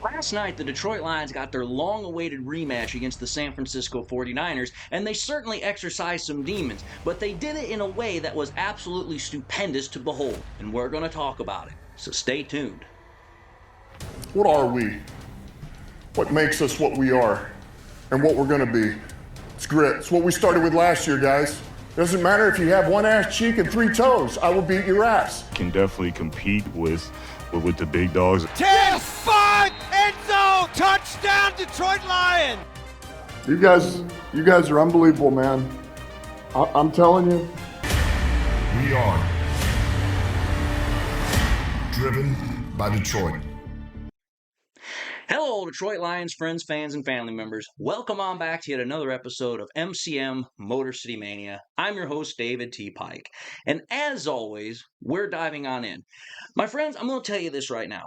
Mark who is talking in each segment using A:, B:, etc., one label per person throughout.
A: Last night, the Detroit Lions got their long-awaited rematch against the San Francisco 49ers, and they certainly exercised some demons, but they did it in a way that was absolutely stupendous to behold, and we're going to talk about it, so stay tuned.
B: What are we? What makes us what we are and what we're going to be? It's grit. It's what we started with last year, guys. Doesn't matter if you have one ass cheek and three toes. I will beat your ass.
C: Can definitely compete with the big dogs.
D: 10-5 end zone touchdown Detroit Lions.
B: You guys are unbelievable, man. I'm telling you.
E: We are driven by Detroit.
A: Hello, Detroit Lions friends, fans, and family members. Welcome on back to yet another episode of MCM Motor City Mania. I'm your host, David T. Pike. And as always, we're diving on in. My friends, I'm going to tell you this right now.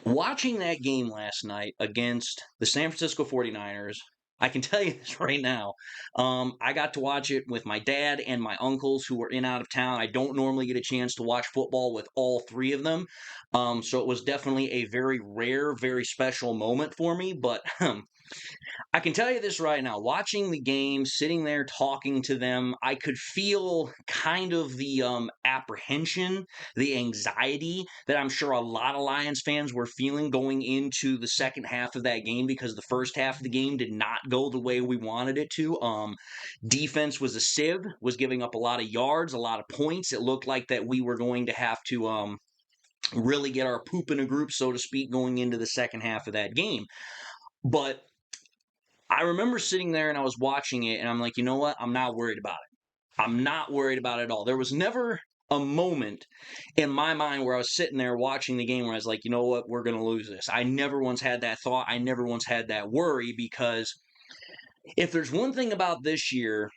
A: Watching that game last night against the San Francisco 49ers, I can tell you this right now. I got to watch it with my dad and my uncles who were in out of town. I don't normally get a chance to watch football with all three of them. So it was definitely a very rare, very special moment for me. But I can tell you this right now, watching the game, sitting there talking to them, I could feel kind of the apprehension, the anxiety that I'm sure a lot of Lions fans were feeling going into the second half of that game because the first half of the game did not go the way we wanted it to. Defense was a sieve, was giving up a lot of yards, a lot of points. It looked like that we were going to have to really get our poop in a group, so to speak, going into the second half of that game. But I remember sitting there and I was watching it and I'm like, you know what? I'm not worried about it. I'm not worried about it at all. There was never a moment in my mind where I was sitting there watching the game where I was like, you know what? We're going to lose this. I never once had that thought. I never once had that worry because if there's one thing about this year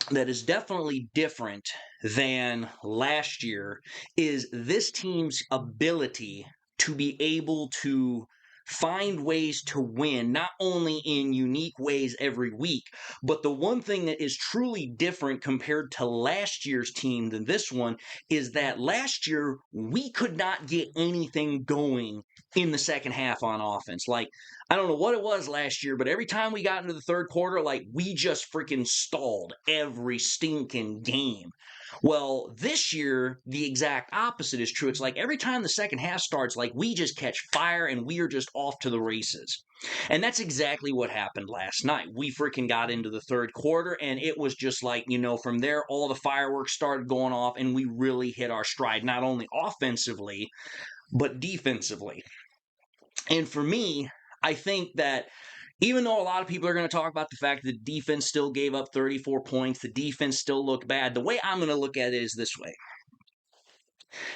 A: that is definitely different than last year is this team's ability to be able to find ways to win, not only in unique ways every week, but the one thing that is truly different compared to last year's team than this one is that last year we could not get anything going in the second half on offense. Like, I don't know what it was last year, but every time we got into the third quarter, like, we just freaking stalled every stinking game. Well, this year, the exact opposite is true. It's like every time the second half starts, like, we just catch fire and we are just off to the races. And that's exactly what happened last night. We freaking got into the third quarter, and it was just like, you know, from there, all the fireworks started going off, and we really hit our stride, not only offensively, but defensively. And for me, I think that even though a lot of people are going to talk about the fact that the defense still gave up 34 points, the defense still looked bad, the way I'm going to look at it is this way.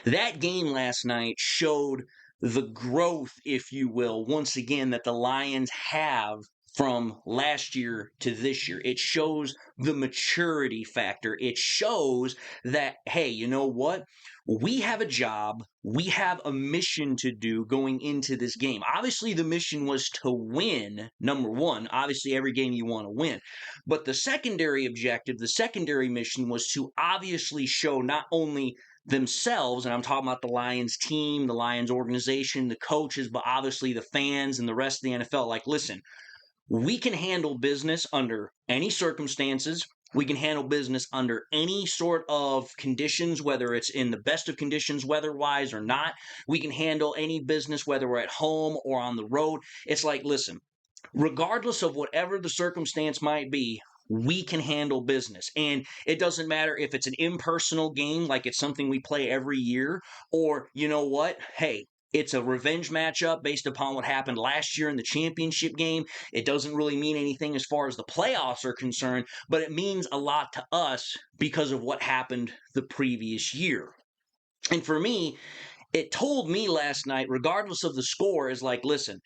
A: That game last night showed the growth, if you will, once again, that the Lions have from last year to this year. It shows the maturity factor. It shows that, hey, you know what? We have a job. We have a mission to do going into this game. Obviously, the mission was to win, number one. Obviously, every game you want to win. But the secondary objective, the secondary mission was to obviously show not only themselves, and I'm talking about the Lions team, the Lions organization, the coaches, but obviously the fans and the rest of the NFL. Like, listen, we can handle business under any circumstances. We can handle business under any sort of conditions, whether it's in the best of conditions weather-wise or not. We can handle any business, whether we're at home or on the road. It's like, listen, regardless of whatever the circumstance might be, we can handle business. And it doesn't matter if it's an impersonal game, like it's something we play every year, or you know what? Hey, it's a revenge matchup based upon what happened last year in the championship game. It doesn't really mean anything as far as the playoffs are concerned, but it means a lot to us because of what happened the previous year. And for me, it told me last night, regardless of the score, is like, listen,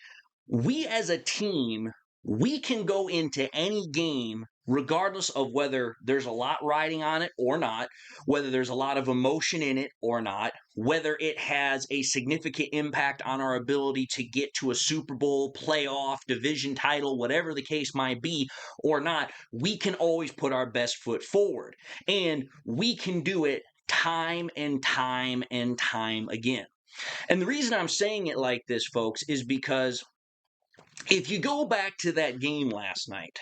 A: we as a team, we can go into any game regardless of whether there's a lot riding on it or not, whether there's a lot of emotion in it or not, whether it has a significant impact on our ability to get to a Super Bowl, playoff, division title, whatever the case might be or not, we can always put our best foot forward. And we can do it time and time and time again. And the reason I'm saying it like this, folks, is because if you go back to that game last night,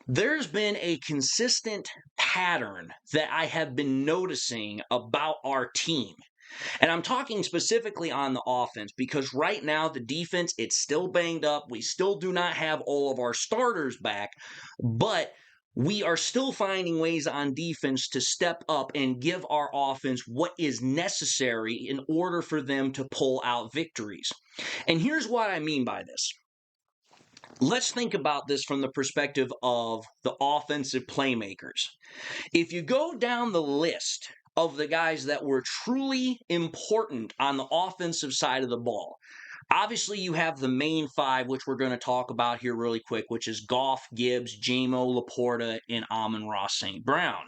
A: there's been a consistent pattern that I have been noticing about our team. And I'm talking specifically on the offense because right now the defense, it's still banged up. We still do not have all of our starters back, but we are still finding ways on defense to step up and give our offense what is necessary in order for them to pull out victories. And here's what I mean by this. Let's think about this from the perspective of the offensive playmakers. If you go down the list of the guys that were truly important on the offensive side of the ball, obviously you have the main five, which we're going to talk about here really quick, which is Goff, Gibbs, Jamo, Laporta, and Amon-Ra St. Brown.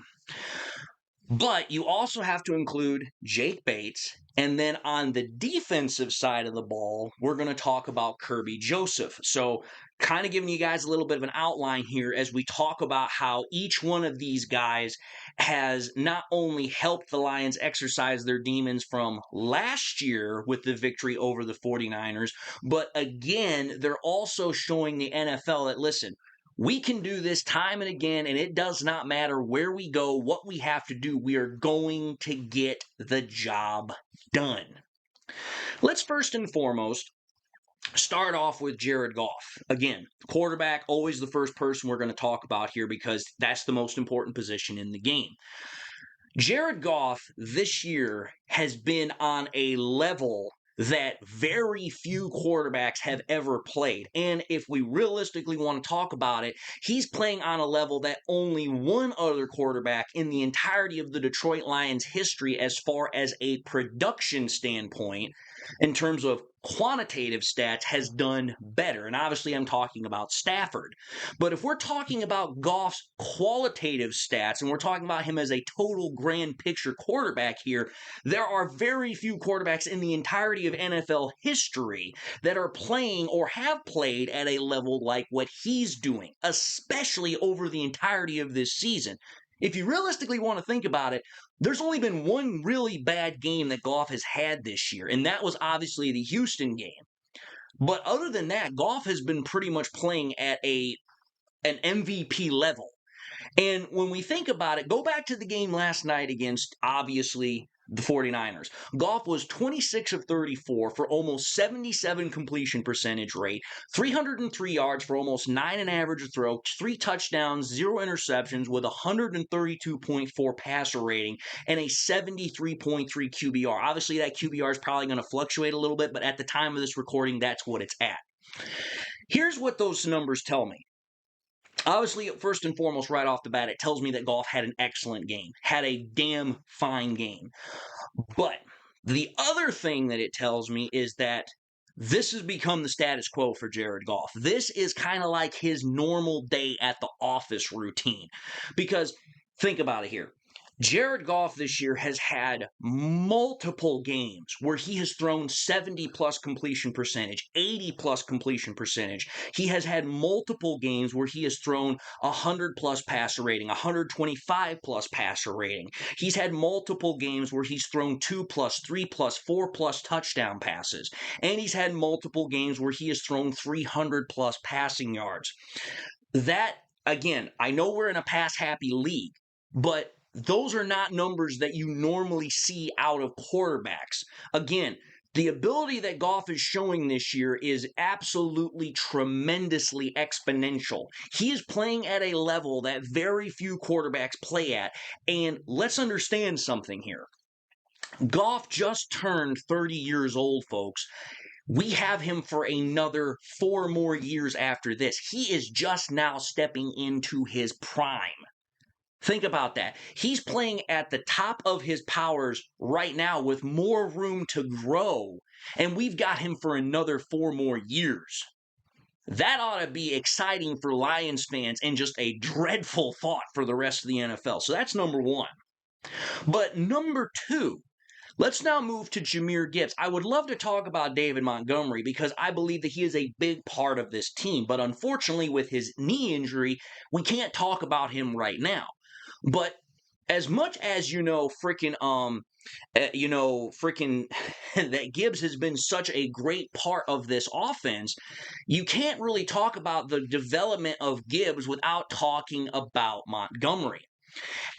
A: But you also have to include Jake Bates. And then on the defensive side of the ball, we're going to talk about Kirby Joseph. So kind of giving you guys a little bit of an outline here as we talk about how each one of these guys has not only helped the Lions exercise their demons from last year with the victory over the 49ers, but again, they're also showing the NFL that, listen, we can do this time and again, and it does not matter where we go, what we have to do. We are going to get the job done. Let's first and foremost start off with Jared Goff. Again, quarterback, always the first person we're going to talk about here because that's the most important position in the game. Jared Goff this year has been on a level that very few quarterbacks have ever played. And if we realistically want to talk about it, he's playing on a level that only one other quarterback in the entirety of the Detroit Lions history as far as a production standpoint, in terms of quantitative stats, has done better. And obviously I'm talking about Stafford. But if we're talking about Goff's qualitative stats and we're talking about him as a total grand picture quarterback here, there are very few quarterbacks in the entirety of NFL history that are playing or have played at a level like what he's doing, especially over the entirety of this season. If you realistically want to think about it, there's only been one really bad game that Goff has had this year, and that was obviously the Houston game. But other than that, Goff has been pretty much playing at an MVP level. And when we think about it, go back to the game last night against, obviously, the 49ers. Goff was 26 of 34 for almost 77 completion percentage rate, 303 yards for almost 9 an average a throw, 3 touchdowns, 0 interceptions with 132.4 passer rating, and a 73.3 QBR. Obviously, that QBR is probably going to fluctuate a little bit, but at the time of this recording, that's what it's at. Here's what those numbers tell me. Obviously, first and foremost, right off the bat, it tells me that Goff had an excellent game, had a damn fine game. But the other thing that it tells me is that this has become the status quo for Jared Goff. This is kind of like his normal day at the office routine. Because think about it here. Jared Goff this year has had multiple games where he has thrown 70-plus completion percentage, 80-plus completion percentage. He has had multiple games where he has thrown 100-plus passer rating, 125-plus passer rating. He's had multiple games where he's thrown 2-plus, 3-plus, 4-plus touchdown passes. And he's had multiple games where he has thrown 300-plus passing yards. That, again, I know we're in a pass-happy league, but those are not numbers that you normally see out of quarterbacks. Again, the ability that Goff is showing this year is absolutely tremendously exponential. He is playing at a level that very few quarterbacks play at. And let's understand something here. Goff just turned 30 years old, folks. We have him for another 4 more years after this. He is just now stepping into his prime. Think about that. He's playing at the top of his powers right now with more room to grow, and we've got him for another 4 more years. That ought to be exciting for Lions fans and just a dreadful thought for the rest of the NFL. So that's number one. But number two, let's now move to Jameer Gibbs. I would love to talk about David Montgomery because I believe that he is a big part of this team. But unfortunately, with his knee injury, we can't talk about him right now. But as much as freaking that Gibbs has been such a great part of this offense, you can't really talk about the development of Gibbs without talking about Montgomery.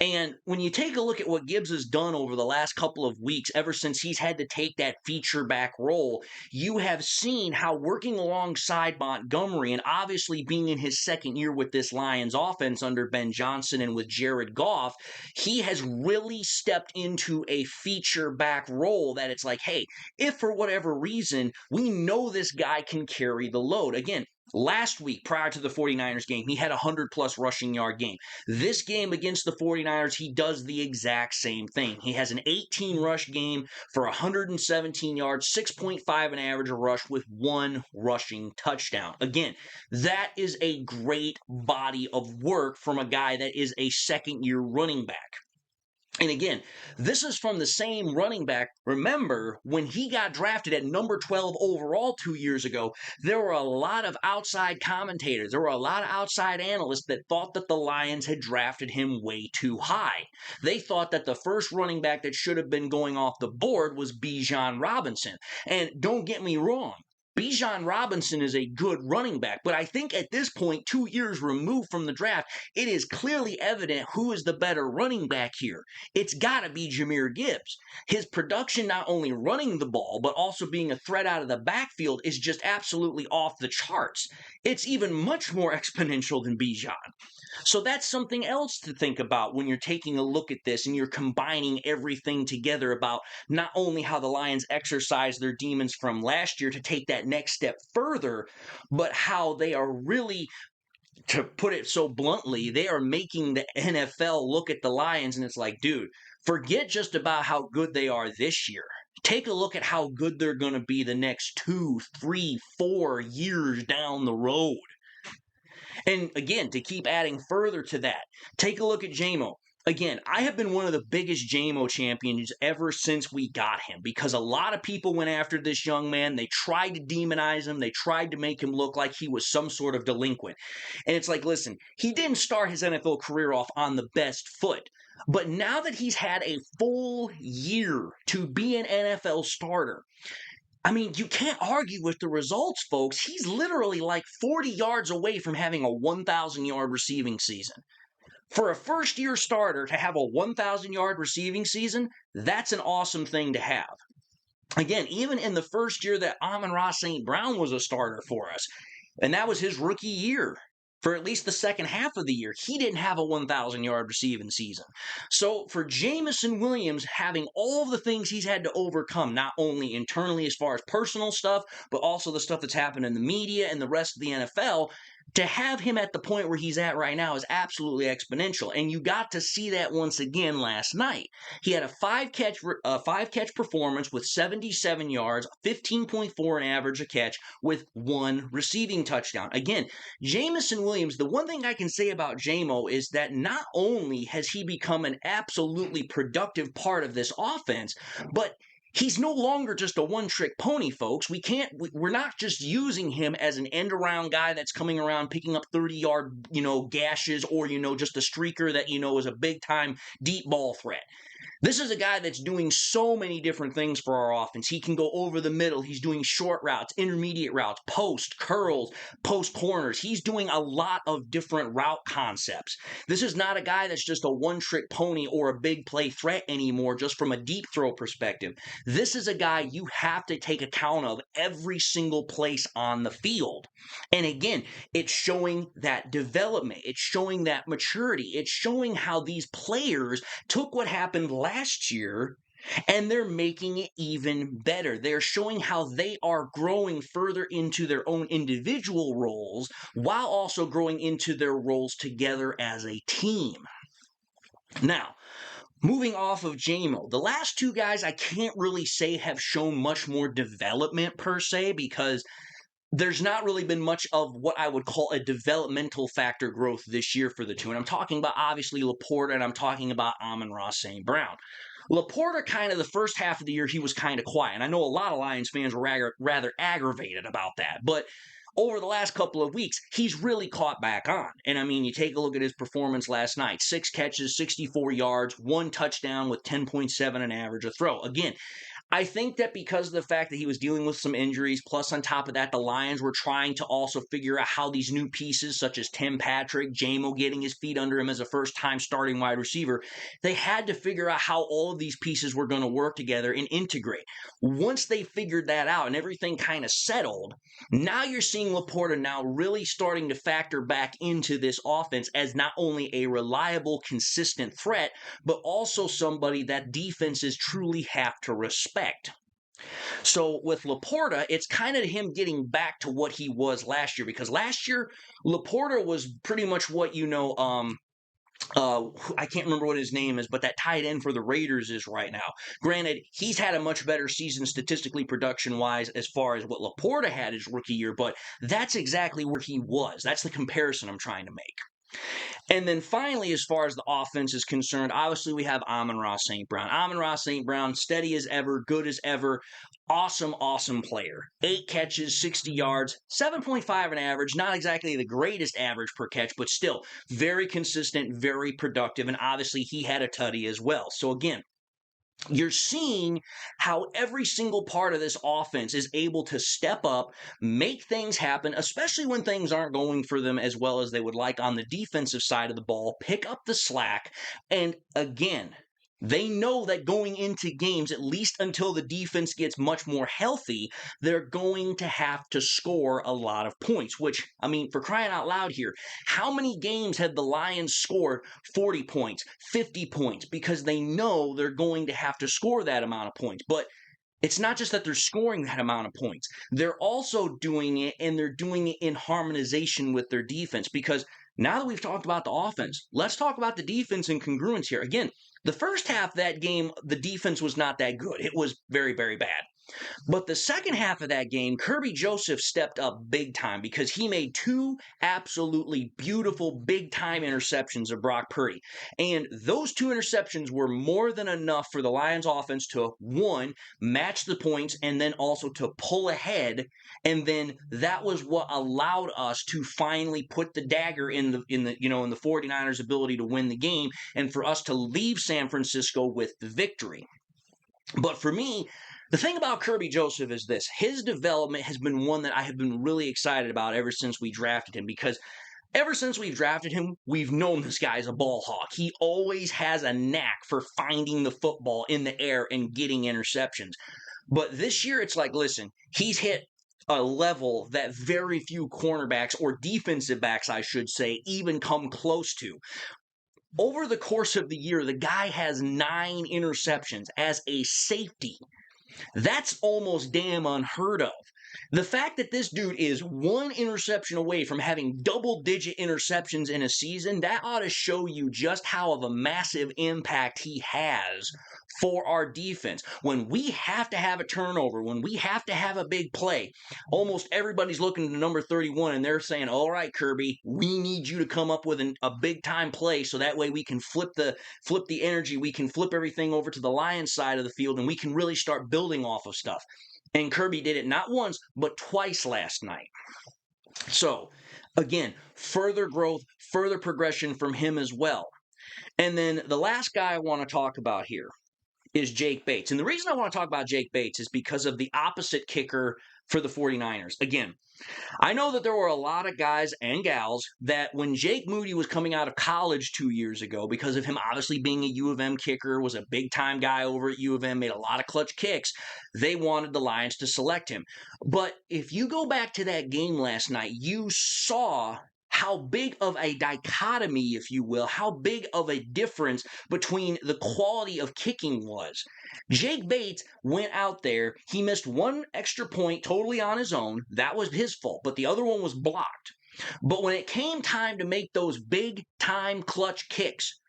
A: And when you take a look at what Gibbs has done over the last couple of weeks, ever since he's had to take that feature back role, you have seen how working alongside Montgomery and obviously being in his second year with this Lions offense under Ben Johnson and with Jared Goff, he has really stepped into a feature back role that it's like, hey, if for whatever reason we know this guy can carry the load. Again, last week, prior to the 49ers game, he had a 100-plus rushing yard game. This game against the 49ers, he does the exact same thing. He has an 18-rush game for 117 yards, 6.5 an average a rush with 1 rushing touchdown. Again, that is a great body of work from a guy that is a second-year running back. And again, this is from the same running back. Remember, when he got drafted at number 12 overall 2 years ago, there were a lot of outside commentators, there were a lot of outside analysts that thought that the Lions had drafted him way too high. They thought that the first running back that should have been going off the board was Bijan Robinson. And don't get me wrong, Bijan Robinson is a good running back, but I think at this point, 2 years removed from the draft, it is clearly evident who is the better running back here. It's got to be Jameer Gibbs. His production, not only running the ball, but also being a threat out of the backfield, is just absolutely off the charts. It's even much more exponential than Bijan. So that's something else to think about when you're taking a look at this and you're combining everything together about not only how the Lions exercise their demons from last year to take that next step further, but how they are really, to put it so bluntly, they are making the NFL look at the Lions and it's like, dude, forget just about how good they are this year. Take a look at how good they're going to be the next 2, 3, 4 years down the road. And again, to keep adding further to that, take a look at JMO. Again, I have been one of the biggest JMO champions ever since we got him because a lot of people went after this young man. They tried to demonize him. They tried to make him look like he was some sort of delinquent. And it's like, listen, he didn't start his NFL career off on the best foot. But now that he's had a full year to be an NFL starter, I mean, you can't argue with the results, folks. He's literally like 40 yards away from having a 1,000-yard receiving season. For a first-year starter to have a 1,000-yard receiving season, that's an awesome thing to have. Again, even in the first year that Amon-Ra St. Brown was a starter for us, and that was his rookie year, for at least the second half of the year, he didn't have a 1,000-yard receiving season. So for Jameson Williams having all the things he's had to overcome, not only internally as far as personal stuff, but also the stuff that's happened in the media and the rest of the NFL, to have him at the point where he's at right now is absolutely exponential. And you got to see that once again last night. He had a five-catch performance with 77 yards, 15.4 an average a catch with 1 receiving touchdown. Again, Jameson Williams, the one thing I can say about JMO is that not only has he become an absolutely productive part of this offense, but he's no longer just a one-trick pony, folks. We're not just using him as an end-around guy that's coming around picking up 30-yard, gashes or, just a streaker that, is a big-time deep ball threat. This is a guy that's doing so many different things for our offense. He can go over the middle. He's doing short routes, intermediate routes, post, curls, post corners. He's doing a lot of different route concepts. This is not a guy that's just a one-trick pony or a big play threat anymore just from a deep throw perspective. This is a guy you have to take account of every single place on the field. And again, it's showing that development. It's showing that maturity. It's showing how these players took what happened last year and they're making it even better. They're showing how they are growing further into their own individual roles while also growing into their roles together as a team. Now, moving off of JMO, the last 2 guys I can't really say have shown much more development per se because there's not really been much of what I would call a developmental factor growth this year for the 2. And I'm talking about obviously Laporta and I'm talking about Amon-Ra St. Brown. Laporta, kind of the first half of the year, he was kind of quiet. And I know a lot of Lions fans were rather aggravated about that. But over the last couple of weeks, he's really caught back on. And I mean, you take a look at his performance last night, 6 catches, 64 yards, 1 touchdown with 10.7 an average a throw. Again, I think that because of the fact that he was dealing with some injuries, plus on top of that, the Lions were trying to also figure out how these new pieces, such as Tim Patrick, Jamo getting his feet under him as a first-time starting wide receiver, they had to figure out how all of these pieces were going to work together and integrate. Once they figured that out and everything kind of settled, now you're seeing Laporta now really starting to factor back into this offense as not only a reliable, consistent threat, but also somebody that defenses truly have to respect. So with Laporta, it's kind of him getting back to what he was last year, because last year Laporta was pretty much what I can't remember what his name is, but that tight end for the Raiders is right now. Granted, he's had a much better season statistically production-wise as far as what Laporta had his rookie year, but that's exactly where he was. That's the comparison I'm trying to make. And then finally, as far as the offense is concerned, obviously we have Amon-Ra St. Brown. Amon-Ra St. Brown, steady as ever, good as ever, awesome, awesome player. 8 catches, 60 yards, 7.5 an average, not exactly the greatest average per catch, but still very consistent, very productive, and obviously he had a tutty as well. So again, you're seeing how every single part of this offense is able to step up, make things happen, especially when things aren't going for them as well as they would like on the defensive side of the ball, pick up the slack, and again, they know that going into games, at least until the defense gets much more healthy, they're going to have to score a lot of points, which, I mean, for crying out loud here, how many games have the Lions scored 40 points, 50 points? Because they know they're going to have to score that amount of points. But it's not just that they're scoring that amount of points. They're also doing it, and they're doing it in harmonization with their defense. Because now that we've talked about the offense, let's talk about the defense and congruence here. Again, the first half of that game, the defense was not that good. It was very, very bad. But the second half of that game, Kirby Joseph stepped up big time because he made 2 absolutely beautiful big-time interceptions of Brock Purdy. And those 2 interceptions were more than enough for the Lions offense to, 1, match the points, and then also to pull ahead. And then that was what allowed us to finally put the dagger in the 49ers' ability to win the game and for us to leave San Francisco with the victory. But for me, the thing about Kirby Joseph is this. His development has been one that I have been really excited about ever since we drafted him, because ever since we've drafted him, we've known this guy is a ball hawk. He always has a knack for finding the football in the air and getting interceptions. But this year, it's like, listen, he's hit a level that very few cornerbacks, or defensive backs, I should say, even come close to. Over the course of the year, the guy has 9 interceptions as a safety. That's almost damn unheard of. The fact that this dude is 1 interception away from having double-digit interceptions in a season, that ought to show you just how of a massive impact he has for our defense. When we have to have a turnover, when we have to have a big play, almost everybody's looking to number 31 and they're saying, all right, Kirby, we need you to come up with a big-time play so that way we can flip the energy, we can flip everything over to the Lions side of the field, and we can really start building off of stuff. And Kirby did it not once, but twice last night. So, again, further growth, further progression from him as well. And then the last guy I want to talk about here is Jake Bates. And the reason I want to talk about Jake Bates is because of the opposite kicker for the 49ers. Again, I know that there were a lot of guys and gals that when Jake Moody was coming out of college 2 years ago, because of him obviously being a U of M kicker, was a big-time guy over at U of M, made a lot of clutch kicks, they wanted the Lions to select him. But if you go back to that game last night, you saw how big of a dichotomy, if you will, how big of a difference between the quality of kicking was. Jake Bates went out there, he missed 1 extra point totally on his own. That was his fault, but the other one was blocked. But when it came time to make those big-time clutch kicks,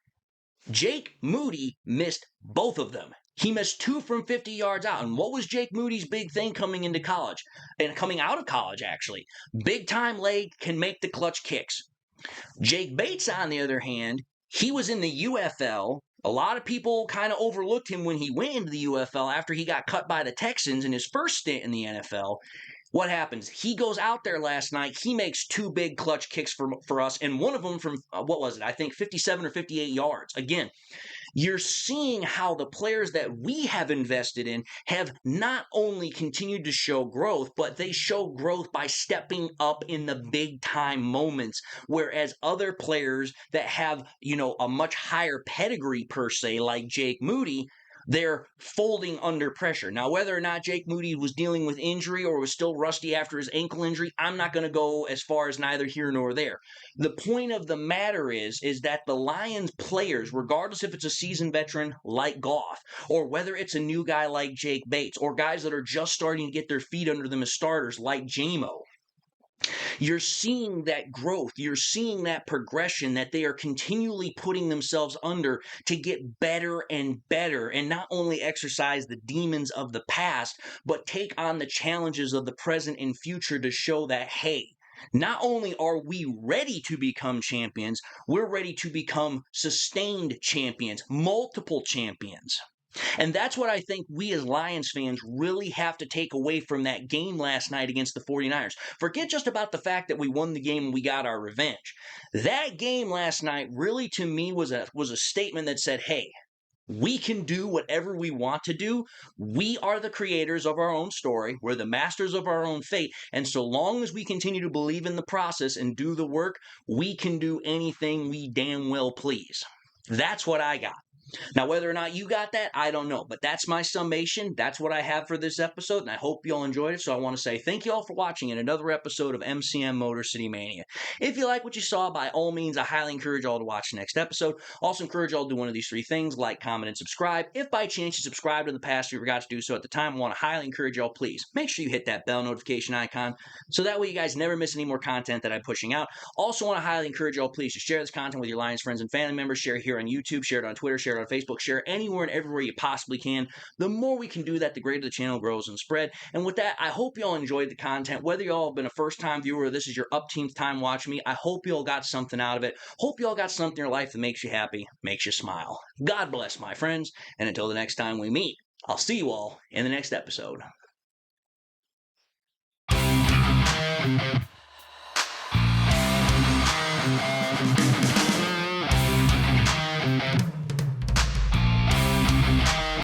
A: Jake Moody missed both of them. He missed 2 from 50 yards out. And what was Jake Moody's big thing coming into college? And coming out of college, actually. Big-time leg, can make the clutch kicks. Jake Bates, on the other hand, he was in the UFL, A lot of people kind of overlooked him when he went into the UFL after he got cut by the Texans in his first stint in the NFL. What happens? He goes out there last night. He makes two big clutch kicks for us, and one of them from, what was it? I think 57 or 58 yards. Again, you're seeing how the players that we have invested in have not only continued to show growth, but they show growth by stepping up in the big time moments. Whereas other players that have, a much higher pedigree per se, like Jake Moody, they're folding under pressure. Now, whether or not Jake Moody was dealing with injury or was still rusty after his ankle injury, I'm not going to go as far as neither here nor there. The point of the matter is that the Lions players, regardless if it's a seasoned veteran like Goff, or whether it's a new guy like Jake Bates, or guys that are just starting to get their feet under them as starters like Jamo, you're seeing that growth. You're seeing that progression that they are continually putting themselves under to get better and better, and not only exercise the demons of the past, but take on the challenges of the present and future to show that, hey, not only are we ready to become champions, we're ready to become sustained champions, multiple champions. And that's what I think we as Lions fans really have to take away from that game last night against the 49ers. Forget just about the fact that we won the game and we got our revenge. That game last night really, to me, was a statement that said, hey, we can do whatever we want to do. We are the creators of our own story. We're the masters of our own fate. And so long as we continue to believe in the process and do the work, we can do anything we damn well please. That's what I got. Now, whether or not you got that, I don't know. But that's my summation. That's what I have for this episode, and I hope you all enjoyed it. So I want to say thank you all for watching in another episode of MCM Motor City Mania. If you like what you saw, by all means, I highly encourage you all to watch the next episode. Also encourage you all to do one of these three things: like, comment, and subscribe. If by chance you subscribed in the past, you forgot to do so at the time, I want to highly encourage you all, please make sure you hit that bell notification icon so that way you guys never miss any more content that I'm pushing out. Also want to highly encourage you all, please, to share this content with your Lions friends and family members. Share it here on YouTube, share it on Twitter, share it on Facebook, share anywhere and everywhere you possibly can. The more we can do that, the greater the channel grows and spread. And with that, I hope you all enjoyed the content. Whether you all have been a first-time viewer or this is your upteenth time watching me, I hope you all got something out of it. Hope you all got something in your life that makes you happy, makes you smile. God bless, my friends. And until the next time we meet, I'll see you all in the next episode.